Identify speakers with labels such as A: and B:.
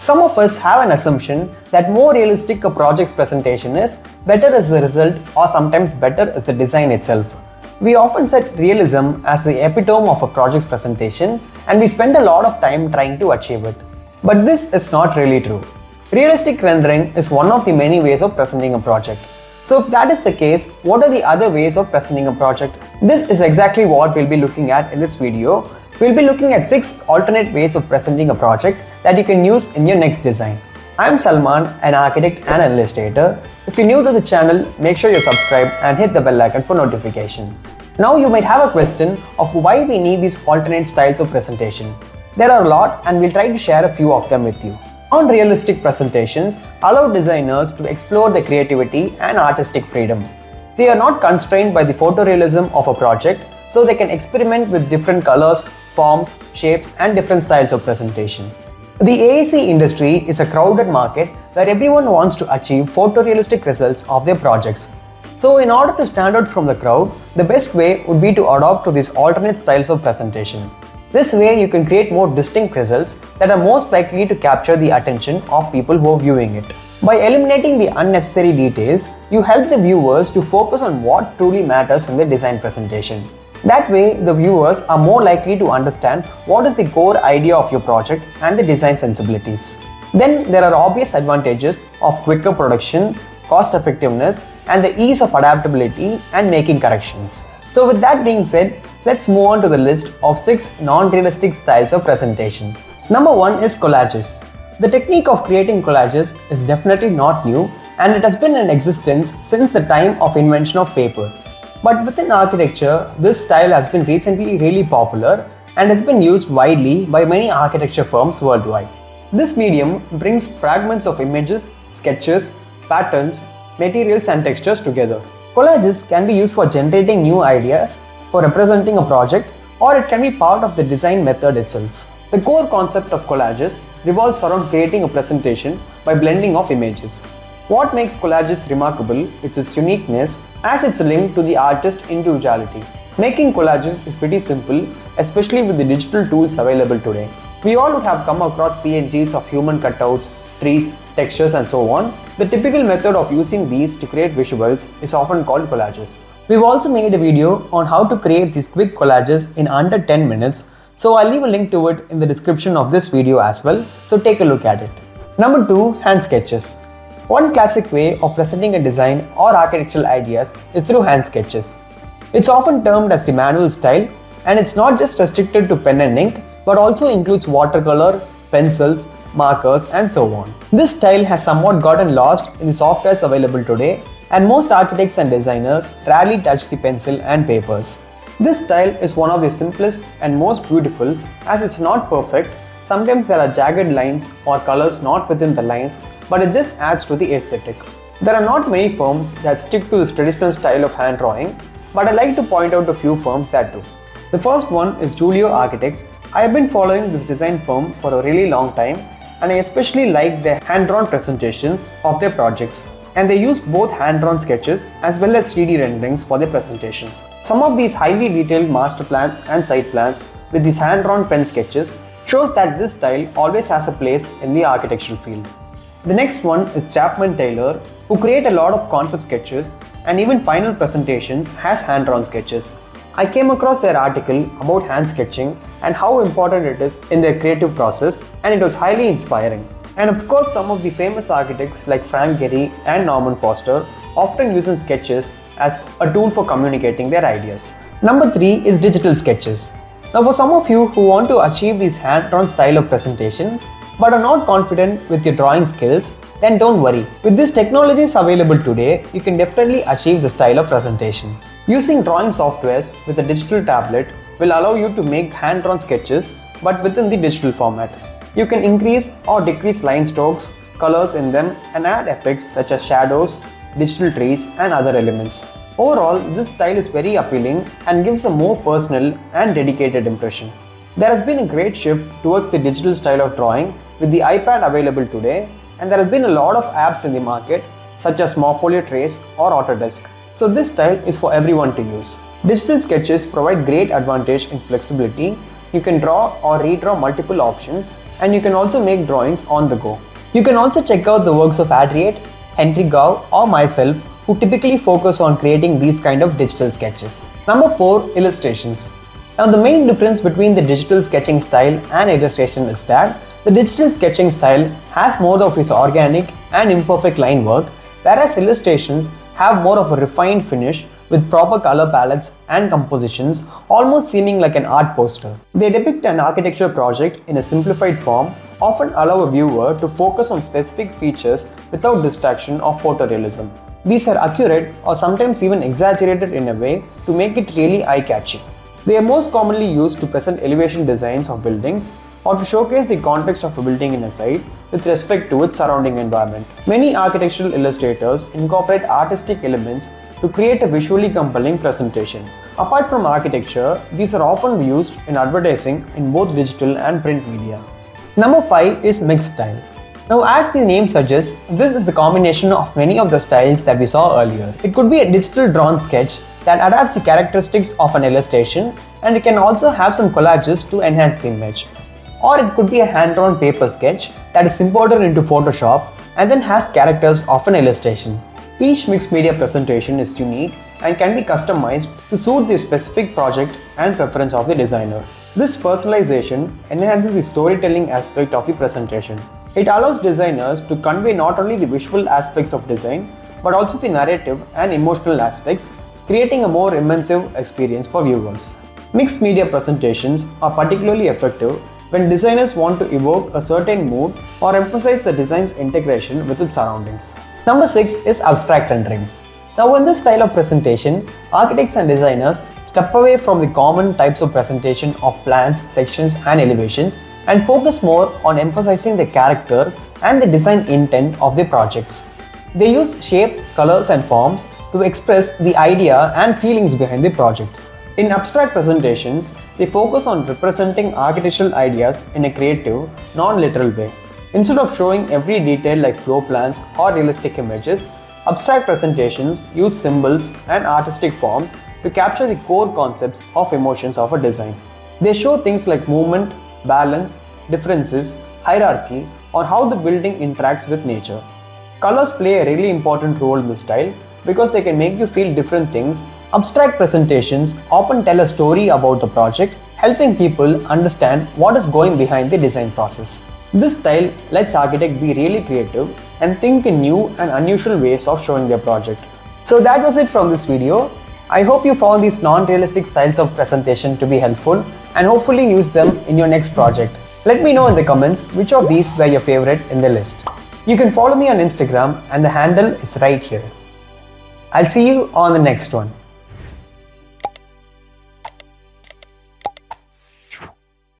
A: Some of us have an assumption that more realistic a project's presentation is, better is the result, or sometimes better is the design itself. We often set realism as the epitome of a project's presentation, and we spend a lot of time trying to achieve it. But this is not really true. Realistic rendering is one of the many ways of presenting a project. So if that is the case, what are the other ways of presenting a project? This is exactly what we'll be looking at in this video. We'll be looking at 6 alternate ways of presenting a project that you can use in your next design. I'm Salman, an architect and an illustrator. If you're new to the channel, make sure you subscribe and hit the bell icon for notification. Now you might have a question of why we need these alternate styles of presentation. There are a lot and we'll try to share a few of them with you. Non-realistic presentations allow designers to explore their creativity and artistic freedom. They are not constrained by the photorealism of a project, so they can experiment with different colors, forms, shapes, and different styles of presentation. The AEC industry is a crowded market where everyone wants to achieve photorealistic results of their projects. So in order to stand out from the crowd, the best way would be to adopt to these alternate styles of presentation. This way you can create more distinct results that are most likely to capture the attention of people who are viewing it. By eliminating the unnecessary details, you help the viewers to focus on what truly matters in the design presentation. That way, the viewers are more likely to understand what is the core idea of your project and the design sensibilities. Then there are obvious advantages of quicker production, cost effectiveness, and the ease of adaptability and making corrections. So with that being said, let's move on to the list of 6 non-realistic styles of presentation. Number 1 is collages. The technique of creating collages is definitely not new, and it has been in existence since the time of invention of paper. But within architecture, this style has been recently really popular and has been used widely by many architecture firms worldwide. This medium brings fragments of images, sketches, patterns, materials and textures together. Collages can be used for generating new ideas, for representing a project, or it can be part of the design method itself. The core concept of collages revolves around creating a presentation by blending of images. What makes collages remarkable is its uniqueness, as it's linked to the artist's individuality. Making collages is pretty simple, especially with the digital tools available today. We all would have come across PNGs of human cutouts, trees, textures and so on. The typical method of using these to create visuals is often called collages. We've also made a video on how to create these quick collages in under 10 minutes, so I'll leave a link to it in the description of this video as well, so take a look at it. Number 2, hand sketches. One classic way of presenting a design or architectural ideas is through hand sketches. It's often termed as the manual style, and it's not just restricted to pen and ink, but also includes watercolor, pencils, markers, and so on. This style has somewhat gotten lost in the softwares available today, and most architects and designers rarely touch the pencil and papers. This style is one of the simplest and most beautiful, as it's not perfect. Sometimes there are jagged lines or colors not within the lines, but it just adds to the aesthetic. There are not many firms that stick to this traditional style of hand drawing, but I like to point out a few firms that do. The first one is Julio Architects. I have been following this design firm for a really long time, and I especially like their hand-drawn presentations of their projects. And they use both hand-drawn sketches as well as 3D renderings for their presentations. Some of these highly detailed master plans and site plans with these hand-drawn pen sketches shows that this style always has a place in the architectural field. The next one is Chapman Taylor, who create a lot of concept sketches and even final presentations has hand-drawn sketches. I came across their article about hand sketching and how important it is in their creative process, and it was highly inspiring. And of course, some of the famous architects like Frank Gehry and Norman Foster often use sketches as a tool for communicating their ideas. Number 3 is digital sketches. Now for some of you who want to achieve this hand-drawn style of presentation but are not confident with your drawing skills, then don't worry. With these technologies available today, you can definitely achieve the style of presentation. Using drawing softwares with a digital tablet will allow you to make hand-drawn sketches but within the digital format. You can increase or decrease line strokes, colors in them, and add effects such as shadows, digital trees, and other elements. Overall, this style is very appealing and gives a more personal and dedicated impression. There has been a great shift towards the digital style of drawing with the iPad available today, and there has been a lot of apps in the market such as Morpholio Trace or Autodesk. So this style is for everyone to use. Digital sketches provide great advantage in flexibility. You can draw or redraw multiple options and you can also make drawings on the go. You can also check out the works of Adriate, Henry Gau, or myself, who typically focus on creating these kind of digital sketches. Number 4. Illustrations. Now the main difference between the digital sketching style and illustration is that the digital sketching style has more of its organic and imperfect line work, whereas illustrations have more of a refined finish with proper color palettes and compositions, almost seeming like an art poster. They depict an architecture project in a simplified form, often allow a viewer to focus on specific features without distraction or photorealism. These are accurate or sometimes even exaggerated in a way to make it really eye-catching. They are most commonly used to present elevation designs of buildings or to showcase the context of a building in a site with respect to its surrounding environment. Many architectural illustrators incorporate artistic elements to create a visually compelling presentation. Apart from architecture, these are often used in advertising in both digital and print media. Number 5 is mixed style. Now, as the name suggests, this is a combination of many of the styles that we saw earlier. It could be a digital drawn sketch that adapts the characteristics of an illustration, and it can also have some collages to enhance the image. Or it could be a hand-drawn paper sketch that is imported into Photoshop and then has characters of an illustration. Each mixed media presentation is unique and can be customized to suit the specific project and preference of the designer. This personalization enhances the storytelling aspect of the presentation. It allows designers to convey not only the visual aspects of design, but also the narrative and emotional aspects, creating a more immersive experience for viewers. Mixed media presentations are particularly effective when designers want to evoke a certain mood or emphasize the design's integration with its surroundings. Number 6 is abstract renderings. Now, in this style of presentation, architects and designers step away from the common types of presentation of plans, sections, and elevations and focus more on emphasizing the character and the design intent of the projects. They use shape, colors, and forms to express the idea and feelings behind the projects. In abstract presentations, they focus on representing architectural ideas in a creative, non-literal way. Instead of showing every detail like floor plans or realistic images, abstract presentations use symbols and artistic forms to capture the core concepts of emotions of a design. They show things like movement, balance, differences, hierarchy, or how the building interacts with nature. Colors play a really important role in this style because they can make you feel different things. Abstract presentations often tell a story about the project, helping people understand what is going behind the design process. This style lets architects be really creative and think in new and unusual ways of showing their project. So that was it from this video. I hope you found these non-realistic styles of presentation to be helpful and hopefully use them in your next project. Let me know in the comments which of these were your favorite in the list. You can follow me on Instagram and the handle is right here. I'll see you on the next one.